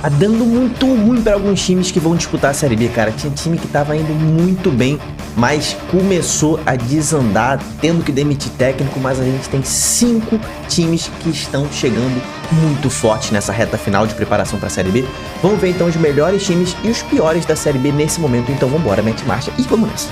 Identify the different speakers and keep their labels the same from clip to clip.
Speaker 1: Tá dando muito ruim para alguns times que vão disputar a Série B, cara. Tinha time que tava indo muito bem, mas começou a desandar, tendo que demitir técnico, mas a gente tem 5 times que estão chegando muito fortes nessa reta final de preparação para a Série B. Vamos ver então os melhores times e os piores da Série B nesse momento. Então vamos embora, mete marcha e vamos nessa.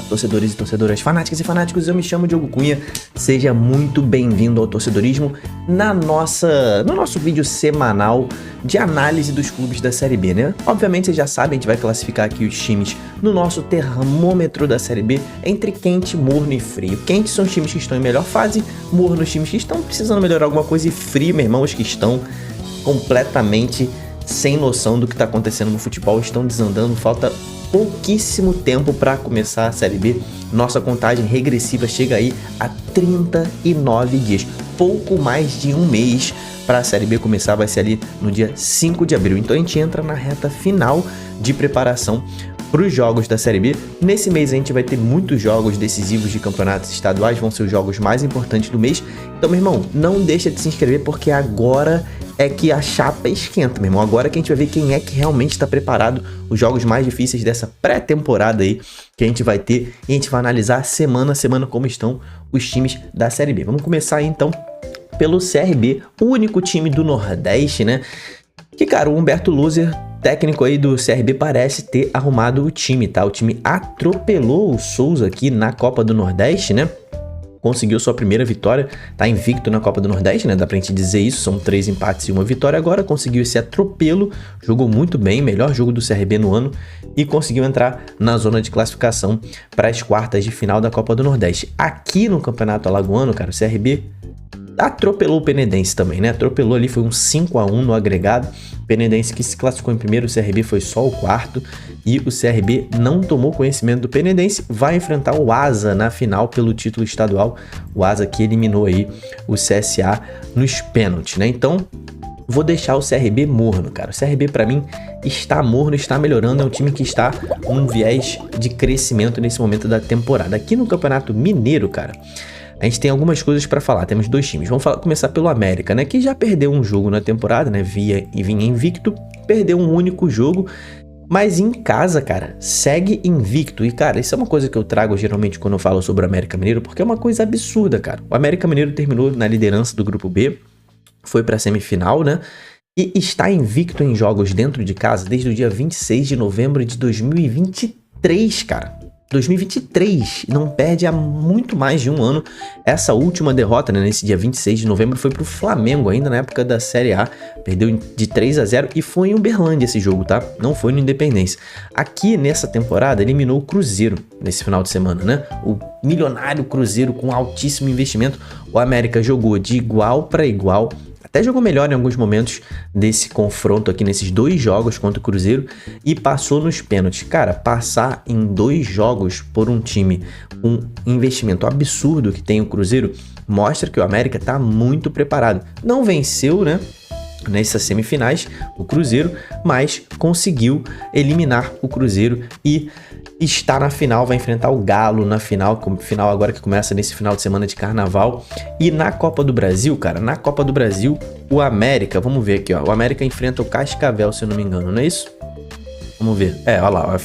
Speaker 1: Torcedores e torcedoras, fanáticas e fanáticos, eu me chamo Diogo Cunha, seja muito bem-vindo ao Torcedorismo no nosso vídeo semanal de análise dos clubes da Série B, né? Obviamente vocês já sabem, a gente vai classificar aqui os times no nosso termômetro da Série B entre quente, morno e frio. Quente são os times que estão em melhor fase, morno os times que estão precisando melhorar alguma coisa e frio, meu irmão, os que estão completamente sem noção do que está acontecendo no futebol, estão desandando, falta pouquíssimo tempo para começar a Série B. Nossa contagem regressiva chega aí a 39 dias, pouco mais de um mês para a Série B começar, vai ser ali no dia 5 de abril. Então a gente entra na reta final de preparação para os jogos da Série B. Nesse mês a gente vai ter muitos jogos decisivos de campeonatos estaduais, vão ser os jogos mais importantes do mês. Então, meu irmão, não deixa de se inscrever, porque agora é que a chapa esquenta, meu irmão. Agora que a gente vai ver quem é que realmente está preparado, os jogos mais difíceis dessa pré-temporada aí que a gente vai ter, e a gente vai analisar semana a semana como estão os times da Série B. Vamos começar aí então pelo CRB, o único time do Nordeste, né? Que, cara, o Humberto Loser, técnico aí do CRB, parece ter arrumado o time, tá? O time atropelou o Souza aqui na Copa do Nordeste, né? Conseguiu sua primeira vitória, tá invicto na Copa do Nordeste, né? Dá pra gente dizer isso, são 3 empates e 1 vitória. Agora conseguiu esse atropelo, jogou muito bem, melhor jogo do CRB no ano, e conseguiu entrar na zona de classificação para as quartas de final da Copa do Nordeste. Aqui no Campeonato Alagoano, cara, o CRB atropelou o Penedense também, né? Atropelou ali, foi um 5-1 no agregado. Penedense que se classificou em primeiro, o CRB foi só o quarto, e o CRB não tomou conhecimento do Penedense, vai enfrentar o Asa na final pelo título estadual. O Asa que eliminou aí o CSA nos pênaltis, né? Então, vou deixar o CRB morno, cara. O CRB pra mim está morno, está melhorando, é um time que está num viés de crescimento nesse momento da temporada. Aqui no Campeonato Mineiro, cara, a gente tem algumas coisas para falar, temos 2 times. Vamos começar pelo América, né? Que já perdeu um jogo na temporada, né? Vinha invicto, perdeu um único jogo, mas em casa, cara, segue invicto. E, cara, isso é uma coisa que eu trago geralmente quando eu falo sobre o América Mineiro, porque é uma coisa absurda, cara. O América Mineiro terminou na liderança do Grupo B, foi pra semifinal, né? E está invicto em jogos dentro de casa desde o dia 26 de novembro de 2023, cara. 2023, não perde há muito mais de um ano. Essa última derrota, né, nesse dia 26 de novembro, foi pro Flamengo, ainda na época da Série A, perdeu de 3-0 e foi em Uberlândia esse jogo, tá? Não foi no Independência. Aqui nessa temporada eliminou o Cruzeiro nesse final de semana, né? O milionário Cruzeiro com altíssimo investimento. O América jogou de igual para igual, até jogou melhor em alguns momentos desse confronto aqui nesses 2 jogos contra o Cruzeiro e passou nos pênaltis. Cara, passar em 2 jogos por um time com investimento absurdo que tem o Cruzeiro mostra que o América tá muito preparado. Não venceu, né, nessas semifinais o Cruzeiro, mas conseguiu eliminar o Cruzeiro e está na final, vai enfrentar o Galo na final agora que começa nesse final de semana de carnaval. E na Copa do Brasil, cara, na Copa do Brasil, o América, vamos ver aqui, ó, o América enfrenta o Cascavel, se eu não me engano, não é isso? Vamos ver, olha lá,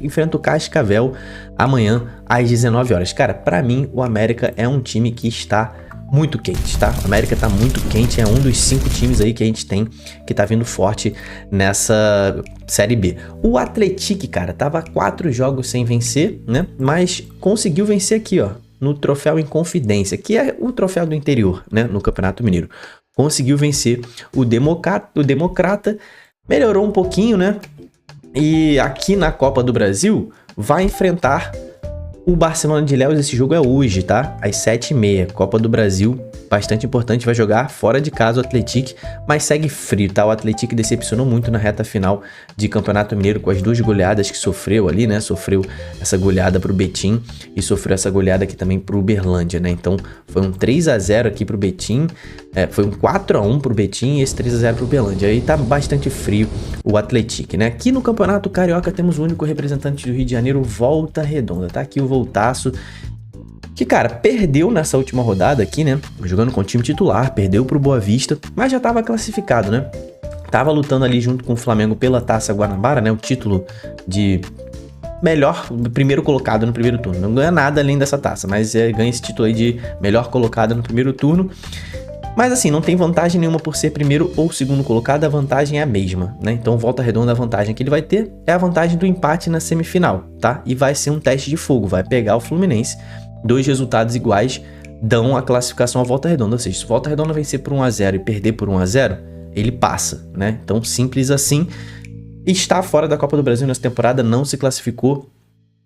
Speaker 1: enfrenta o Cascavel amanhã às 19 horas. Cara, pra mim, o América é um time que está muito quente, tá? O América tá muito quente, é um dos 5 times aí que a gente tem que tá vindo forte nessa Série B. O Atlético, cara, tava 4 jogos sem vencer, né? Mas conseguiu vencer aqui, ó, no Troféu Inconfidência, que é o troféu do interior, né? No Campeonato Mineiro. Conseguiu vencer o Democrata, melhorou um pouquinho, né? E aqui na Copa do Brasil vai enfrentar o Barcelona de Ilhéus. Esse jogo é hoje, tá? Às 7h30, Copa do Brasil, bastante importante, vai jogar fora de casa o Atlético, mas segue frio, tá? O Atlético decepcionou muito na reta final de Campeonato Mineiro com as 2 goleadas que sofreu ali, né? Sofreu essa goleada pro Betim e sofreu essa goleada aqui também pro Uberlândia, né? Então foi um 3-0 aqui pro Betim, foi um 4-1 pro Betim e esse 3-0 pro Uberlândia. Aí tá bastante frio o Atlético, né? Aqui no Campeonato Carioca temos o único representante do Rio de Janeiro, Volta Redonda, tá? Aqui o Voltaço. que, cara, perdeu nessa última rodada aqui, né? Jogando com o time titular, perdeu pro Boa Vista, mas já tava classificado, né? Tava lutando ali junto com o Flamengo pela Taça Guanabara, né? O título de melhor, primeiro colocado no primeiro turno. Não ganha nada além dessa taça, mas ganha esse título aí de melhor colocado no primeiro turno. Mas assim, não tem vantagem nenhuma por ser primeiro ou segundo colocado, a vantagem é a mesma, né? Então, Volta Redonda, a vantagem que ele vai ter é a vantagem do empate na semifinal, tá? E vai ser um teste de fogo, vai pegar o Fluminense. 2 resultados iguais dão a classificação à Volta Redonda, ou seja, se Volta Redonda vencer por 1-0 e perder por 1-0, ele passa, né? Então, simples assim. Está fora da Copa do Brasil nessa temporada, não se classificou,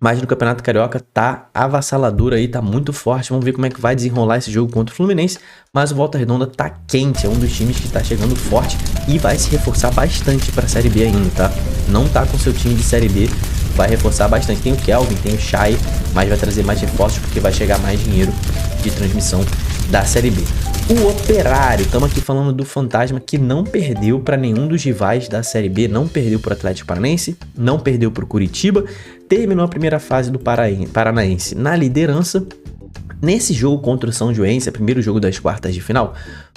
Speaker 1: mas no Campeonato Carioca tá avassalador aí, tá muito forte. Vamos ver como é que vai desenrolar esse jogo contra o Fluminense, mas o Volta Redonda tá quente, é um dos times que tá chegando forte e vai se reforçar bastante pra Série B ainda, tá? Não tá com seu time de Série B, vai reforçar bastante. Tem o Kelvin, tem o Chay, mas vai trazer mais reforços porque vai chegar mais dinheiro de transmissão da Série B. O Operário, estamos aqui falando do Fantasma, que não perdeu para nenhum dos rivais da Série B, não perdeu para o Atlético Paranaense, não perdeu para o Curitiba, terminou a primeira fase do Paranaense na liderança. Nesse jogo contra o São Joense, primeiro jogo das quartas de final,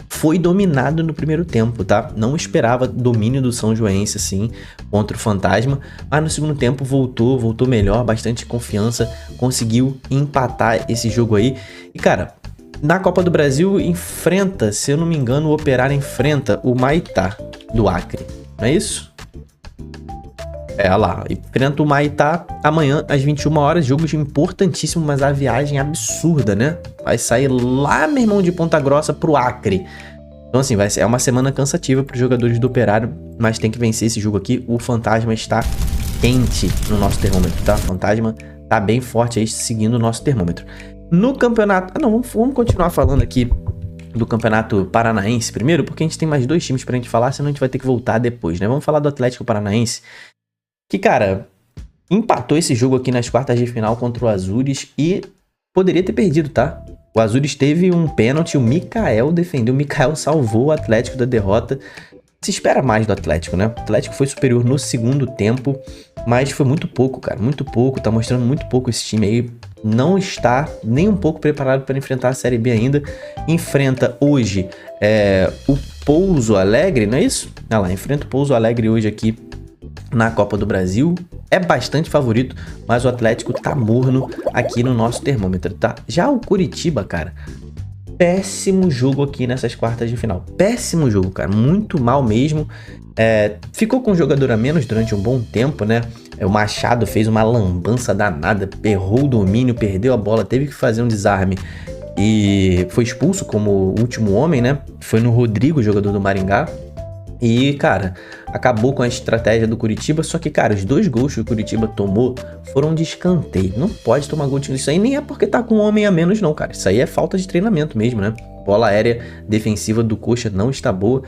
Speaker 1: foi dominado no primeiro tempo, tá? Não esperava domínio do São Joense, assim, contra o Fantasma, mas no segundo tempo voltou melhor, bastante confiança, conseguiu empatar esse jogo aí. E, cara, na Copa do Brasil enfrenta, se eu não me engano, o Operário enfrenta o Maitá do Acre, não é isso? É, olha lá, enfrenta o Maitá amanhã às 21 horas, jogo importantíssimo, mas a viagem é absurda, né? Vai sair lá, meu irmão, de Ponta Grossa pro Acre. Então assim, é uma semana cansativa para os jogadores do Operário, mas tem que vencer esse jogo aqui. O Fantasma está quente no nosso termômetro, tá? O Fantasma tá bem forte aí, seguindo o nosso termômetro. No campeonato... vamos continuar falando aqui do Campeonato Paranaense primeiro, porque a gente tem mais 2 times pra gente falar, senão a gente vai ter que voltar depois, né? Vamos falar do Atlético Paranaense, que, cara, empatou esse jogo aqui nas quartas de final contra o Azures e poderia ter perdido, tá? O Azures teve um pênalti, o Mikael defendeu, o Mikael salvou o Atlético da derrota. Se espera mais do Atlético, né? O Atlético foi superior no segundo tempo, mas foi muito pouco, cara, muito pouco, tá mostrando muito pouco esse time aí. Não está nem um pouco preparado para enfrentar a Série B ainda. Enfrenta hoje o Pouso Alegre, não é isso? Olha lá, enfrenta o Pouso Alegre hoje aqui na Copa do Brasil. É bastante favorito, mas o Atlético tá morno aqui no nosso termômetro, tá? Já o Curitiba, cara, péssimo jogo aqui nessas quartas de final. Péssimo jogo, cara, muito mal mesmo. Ficou com um jogador a menos durante um bom tempo, né? O Machado fez uma lambança danada, errou o domínio, perdeu a bola, teve que fazer um desarme e foi expulso como último homem, né? Foi no Rodrigo, jogador do Maringá. E, cara, acabou com a estratégia do Curitiba, só que, cara, os 2 gols que o Curitiba tomou foram de escanteio. Não pode tomar gol de... Isso aí nem é porque tá com um homem a menos, não, cara. Isso aí é falta de treinamento mesmo, né? Bola aérea defensiva do Coxa não está boa.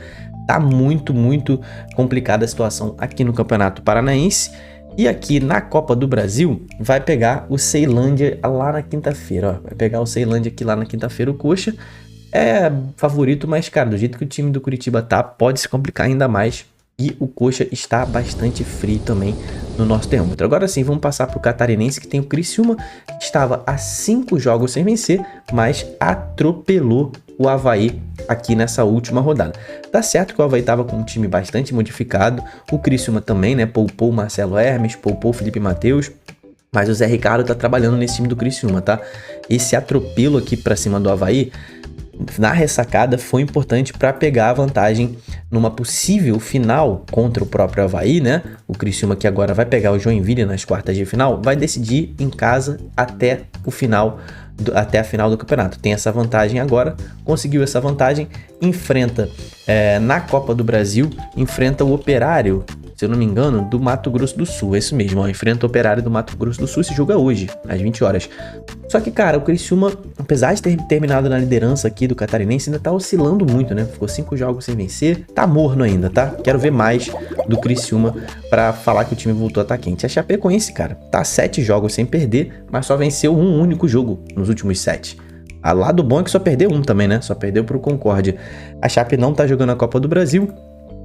Speaker 1: Tá muito, muito complicada a situação aqui no Campeonato Paranaense. E aqui na Copa do Brasil, vai pegar o Ceilândia lá na quinta-feira, ó. Vai pegar o Ceilândia aqui lá na quinta-feira, o Coxa. É favorito, mas, cara, do jeito que o time do Curitiba tá, pode se complicar ainda mais. E o Coxa está bastante frio também no nosso termômetro. Agora sim, vamos passar pro Catarinense, que tem o Criciúma, que estava a 5 jogos sem vencer, mas atropelou o Avaí aqui nessa última rodada. Tá certo que o Avaí estava com um time bastante modificado, o Criciúma também, né? Poupou o Marcelo Hermes, poupou o Felipe Matheus, mas o Zé Ricardo tá trabalhando nesse time do Criciúma, tá? Esse atropelo aqui pra cima do Avaí, na ressacada, foi importante para pegar a vantagem numa possível final contra o próprio Avaí, né? O Criciúma, que agora vai pegar o Joinville nas quartas de final, vai decidir em casa até o final, até a final do campeonato. Tem essa vantagem agora, conseguiu essa vantagem, enfrenta na Copa do Brasil, enfrenta o Operário, se eu não me engano, do Mato Grosso do Sul. É isso mesmo, ó, enfrenta o Operário do Mato Grosso do Sul. Esse jogo é hoje, às 20 horas. Só que, cara, o Criciúma, apesar de ter terminado na liderança aqui do Catarinense, ainda tá oscilando muito, né? Ficou 5 jogos sem vencer, tá morno ainda, tá? Quero ver mais do Criciúma pra falar que o time voltou a estar quente. A Chapecoense, cara, tá 7 jogos sem perder, mas só venceu um único jogo nos últimos 7. A lado bom é que só perdeu um também, né? Só perdeu pro Concórdia. A Chape não tá jogando a Copa do Brasil.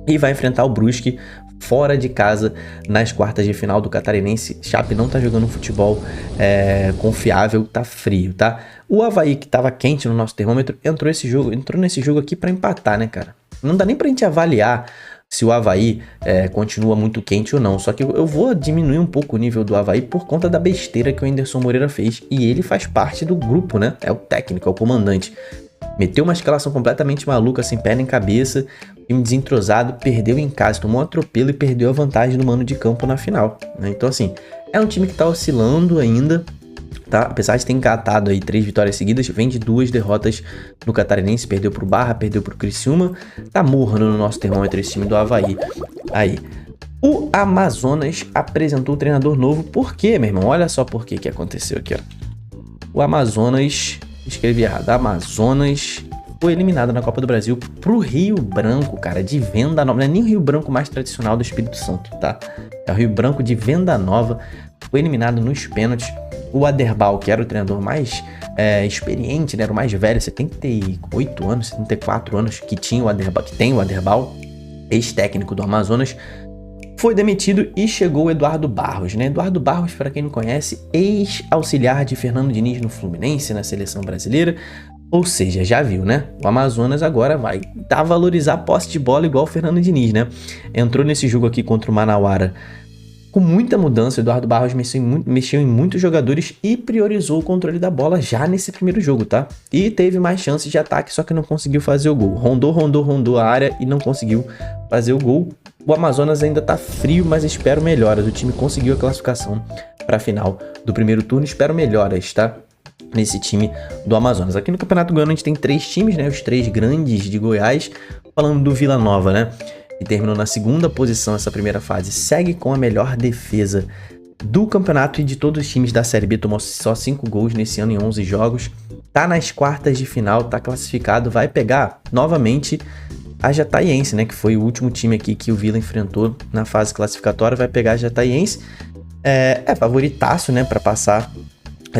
Speaker 1: e vai enfrentar o Brusque fora de casa nas quartas de final do Catarinense. Chape não tá jogando um futebol confiável, tá frio, tá? O Avaí, que tava quente no nosso termômetro, entrou nesse jogo aqui pra empatar, né, cara? Não dá nem pra gente avaliar se o Avaí continua muito quente ou não. Só que eu vou diminuir um pouco o nível do Avaí por conta da besteira que o Anderson Moreira fez. E ele faz parte do grupo, né? É o técnico, é o comandante. Meteu uma escalação completamente maluca, sem pé nem cabeça, time desentrosado, perdeu em casa, tomou um atropelo e perdeu a vantagem do mano de campo na final, né? Então, assim, é um time que tá oscilando ainda, tá? Apesar de ter engatado aí 3 vitórias seguidas, vem de 2 derrotas no Catarinense, perdeu pro Barra, perdeu pro Criciúma, tá morno no nosso termômetro esse time do Avaí. Aí, o Amazonas apresentou o treinador novo, por quê, meu irmão? Olha só por que aconteceu aqui, ó. O Amazonas... Escrevi errado. Amazonas foi eliminado na Copa do Brasil pro Rio Branco, cara, de Venda Nova. Não é nem o Rio Branco mais tradicional do Espírito Santo, tá? É o Rio Branco de Venda Nova. Foi eliminado nos pênaltis. O Aderbal, que era o treinador mais experiente, né? Era o mais velho, 78 anos, 74 anos, que tem o Aderbal, ex-técnico do Amazonas, foi demitido e chegou o Eduardo Barros, né? Eduardo Barros, para quem não conhece, ex-auxiliar de Fernando Diniz no Fluminense, na seleção brasileira. Ou seja, já viu, né? O Amazonas agora vai valorizar a posse de bola igual o Fernando Diniz, né? Entrou nesse jogo aqui contra o Manauara com muita mudança. O Eduardo Barros mexeu em muitos jogadores e priorizou o controle da bola já nesse primeiro jogo, tá? E teve mais chances de ataque, só que não conseguiu fazer o gol. Rondou a área e não conseguiu fazer o gol. O Amazonas ainda tá frio, mas espero melhoras. O time conseguiu a classificação para a final do primeiro turno. Espero melhoras, tá? Nesse time do Amazonas. Aqui no Campeonato Goiano a gente tem 3 times, né? Os 3 grandes de Goiás. Falando do Vila Nova, né? Que terminou na 2ª posição essa primeira fase. Segue com a melhor defesa do campeonato e de todos os times da Série B. Tomou só 5 gols nesse ano em 11 jogos. Tá nas quartas de final, tá classificado. Vai pegar novamente a Jataiense, né, que foi o último time aqui que o Vila enfrentou na fase classificatória. Vai pegar a Jataiense, favoritaço, né, para passar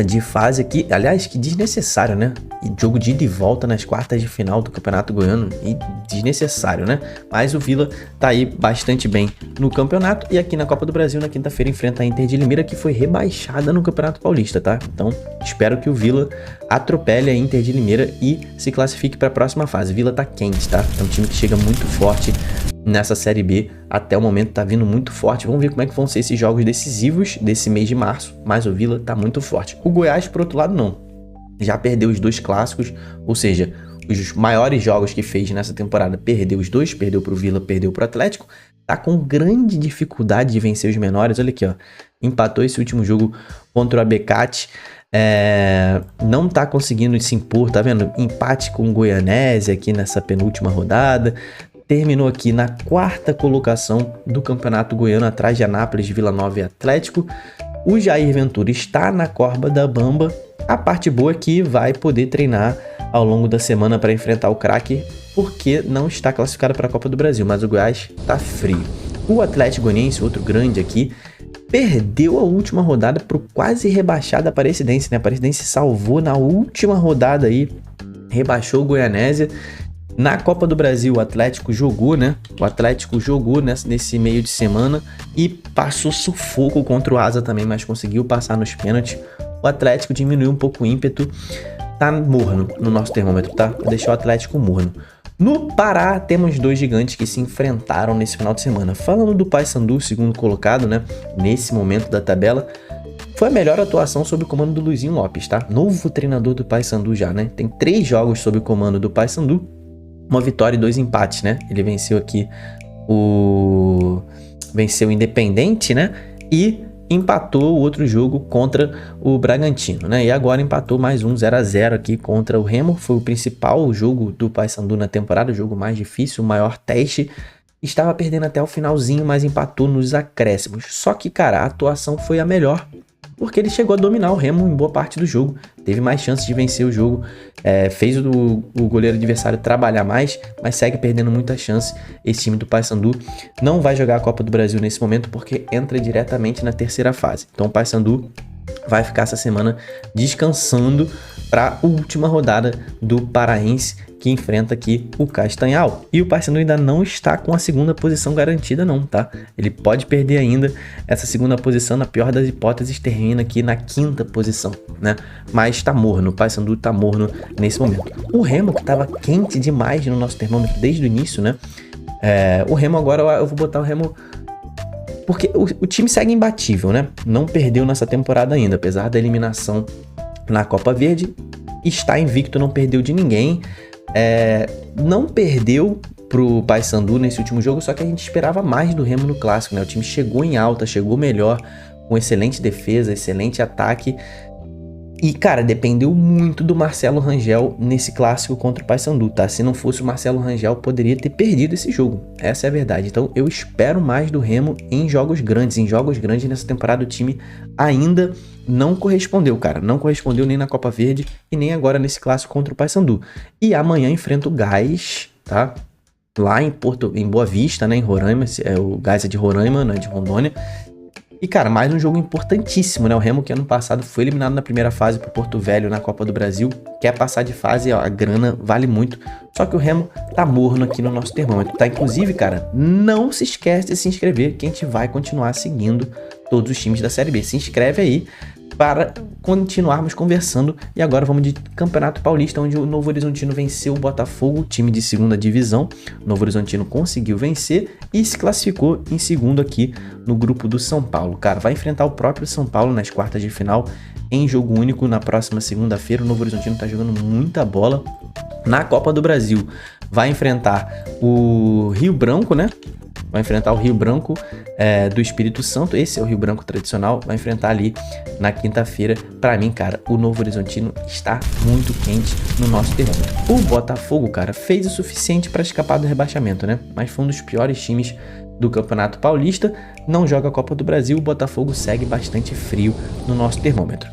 Speaker 1: de fase aqui. Aliás, que desnecessário, né? E jogo de ida e volta nas quartas de final do Campeonato Goiano, e desnecessário, né? Mas o Vila tá aí bastante bem no campeonato, e aqui na Copa do Brasil, na quinta-feira, enfrenta a Inter de Limeira, que foi rebaixada no Campeonato Paulista, tá? Então, espero que o Vila atropele a Inter de Limeira e se classifique para a próxima fase. Vila tá quente, tá? É um time que chega muito forte nessa Série B, até o momento tá vindo muito forte. Vamos ver como é que vão ser esses jogos decisivos desse mês de março, mas o Vila tá muito forte. O Goiás, por outro lado, não. Já perdeu os 2 clássicos, ou seja, os maiores jogos que fez nessa temporada, perdeu os 2, perdeu pro Vila, perdeu pro Atlético. Tá com grande dificuldade de vencer os menores. Olha aqui, ó, empatou esse último jogo contra o Abecate. Não tá conseguindo se impor, tá vendo? Empate com o Goianese aqui nessa penúltima rodada. Terminou aqui na 4ª colocação do Campeonato Goiano, atrás de Anápolis, Vila Nova e Atlético. O Jair Ventura está na corda da bamba. A parte boa é que vai poder treinar ao longo da semana para enfrentar o craque, porque não está classificado para a Copa do Brasil, mas o Goiás tá frio. O Atlético Goianiense, outro grande aqui, perdeu a última rodada pro quase rebaixado Aparecidense, né? A Aparecidense salvou na última rodada aí, rebaixou o Goianésia. Na Copa do Brasil, o Atlético jogou, né? O Atlético jogou nesse meio de semana e passou sufoco contra o Asa também, mas conseguiu passar nos pênaltis. O Atlético diminuiu um pouco o ímpeto, tá morno no nosso termômetro, tá? Vou deixar o Atlético morno. No Pará, temos 2 gigantes que se enfrentaram nesse final de semana. Falando do Paysandu, segundo colocado, né? Nesse momento da tabela, foi a melhor atuação sob o comando do Luizinho Lopes, tá? Novo treinador do Paysandu já, né? Tem 3 jogos sob o comando do Paysandu, 1 vitória e 2 empates, né? Ele venceu aqui venceu o Independente, né? E empatou o outro jogo contra o Bragantino, né? E agora empatou mais um 0-0 aqui contra o Remo. Foi o principal jogo do Paysandu na temporada, o jogo mais difícil, o maior teste. Estava perdendo até o finalzinho, mas empatou nos acréscimos. Só que, cara, a atuação foi a melhor, porque ele chegou a dominar o Remo em boa parte do jogo. Teve mais chances de vencer o jogo, fez o goleiro adversário trabalhar mais, mas segue perdendo muita chance. Esse time do Paysandu não vai jogar a Copa do Brasil nesse momento, porque entra diretamente na 3ª fase. Então o Paysandu vai ficar essa semana descansando para a última rodada do Paraense, que enfrenta aqui o Castanhal. E o Paysandu ainda não está com a segunda posição garantida não, tá? Ele pode perder ainda essa segunda posição, na pior das hipóteses termina aqui na 5ª posição, né? Mas tá morno, o Paysandu tá morno nesse momento. O Remo, que tava quente demais no nosso termômetro desde o início, né? O Remo agora, eu vou botar o Remo... Porque o time segue imbatível, né? Não perdeu nessa temporada ainda, apesar da eliminação na Copa Verde. Está invicto, não perdeu de ninguém. Não perdeu pro Paysandu nesse último jogo, só que a gente esperava mais do Remo no Clássico, né? O time chegou em alta, chegou melhor, com excelente defesa, excelente ataque. E, cara, dependeu muito do Marcelo Rangel nesse clássico contra o Paysandu, tá? Se não fosse o Marcelo Rangel, poderia ter perdido esse jogo. Essa é a verdade. Então, eu espero mais do Remo em jogos grandes. Em jogos grandes nessa temporada, o time ainda não correspondeu, cara. Não correspondeu nem na Copa Verde e nem agora nesse clássico contra o Paysandu. E amanhã enfrenta o Gás, tá? Lá em Boa Vista, né? Em Roraima. O Gás é de Roraima, não é de Rondônia. E, cara, mais um jogo importantíssimo, né? O Remo, que ano passado foi eliminado na primeira fase pro Porto Velho na Copa do Brasil, quer passar de fase, ó, a grana vale muito. Só que o Remo tá morno aqui no nosso termômetro, tá? Inclusive, cara, não se esquece de se inscrever, que a gente vai continuar seguindo todos os times da Série B. Se inscreve aí para continuarmos conversando. E agora vamos de Campeonato Paulista, onde o Novo Horizontino venceu o Botafogo, time de 2ª divisão. O Novo Horizontino conseguiu vencer e se classificou em segundo aqui no grupo do São Paulo. Cara, vai enfrentar o próprio São Paulo nas quartas de final em jogo único na próxima segunda-feira. O Novo Horizontino tá jogando muita bola. Na Copa do Brasil vai enfrentar o Rio Branco, né? Vai enfrentar o Rio Branco do Espírito Santo. Esse é o Rio Branco tradicional. Vai enfrentar ali na quinta-feira. Pra mim, cara, o Novo Horizontino está muito quente no nosso termômetro. O Botafogo, cara, fez o suficiente para escapar do rebaixamento, né? Mas foi um dos piores times do Campeonato Paulista. Não joga a Copa do Brasil. O Botafogo segue bastante frio no nosso termômetro.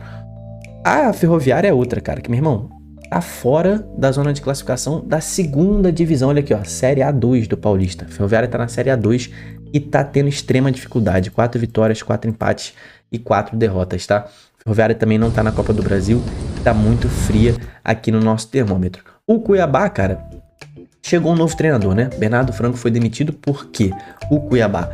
Speaker 1: A Ferroviária é outra, cara, que, meu irmão, tá fora da zona de classificação da 2ª divisão. Olha aqui, ó, Série A2 do Paulista. A Ferroviária tá na Série A2 e tá tendo extrema dificuldade. 4 vitórias, 4 empates e 4 derrotas, tá? A Ferroviária também não tá na Copa do Brasil, tá muito fria aqui no nosso termômetro. O Cuiabá, cara, chegou um novo treinador, né? Bernardo Franco foi demitido porque o Cuiabá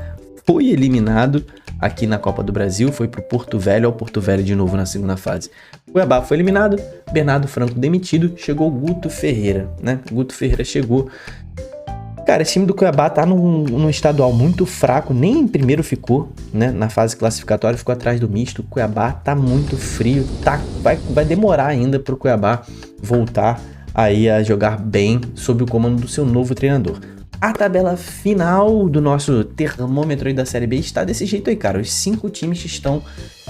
Speaker 1: foi eliminado aqui na Copa do Brasil, foi pro Porto Velho, ao Porto Velho de novo na segunda fase. O Cuiabá foi eliminado, Bernardo Franco demitido, chegou o Guto Ferreira, né? Guto Ferreira chegou. Cara, esse time do Cuiabá tá num estadual muito fraco, nem em primeiro ficou, né? Na fase classificatória ficou atrás do misto. O Cuiabá tá muito frio, vai demorar ainda pro Cuiabá voltar aí a jogar bem sob o comando do seu novo treinador. A tabela final do nosso termômetro aí da Série B está desse jeito aí, cara. Os 5 times que estão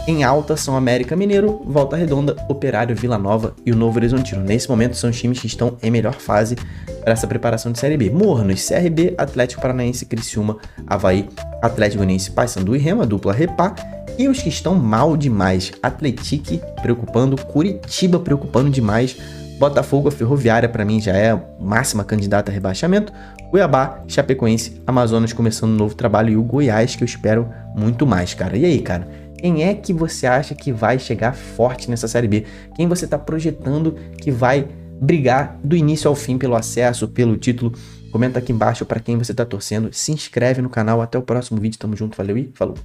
Speaker 1: em alta são América Mineiro, Volta Redonda, Operário, Vila Nova e o Novo Horizontino. Nesse momento são os times que estão em melhor fase para essa preparação de Série B. Mornos, CRB, Atlético Paranaense, Criciúma, Avaí, Atlético Goianiense, Paysandu e Remo, a dupla Repá. E os que estão mal demais, Atlético preocupando, Curitiba preocupando demais, Botafogo, a Ferroviária para mim já é a máxima candidata a rebaixamento, Cuiabá, Chapecoense, Amazonas começando um novo trabalho e o Goiás que eu espero muito mais, cara. E aí, cara, quem é que você acha que vai chegar forte nessa Série B? Quem você tá projetando que vai brigar do início ao fim pelo acesso, pelo título? Comenta aqui embaixo para quem você tá torcendo, se inscreve no canal, até o próximo vídeo, tamo junto, valeu e falou!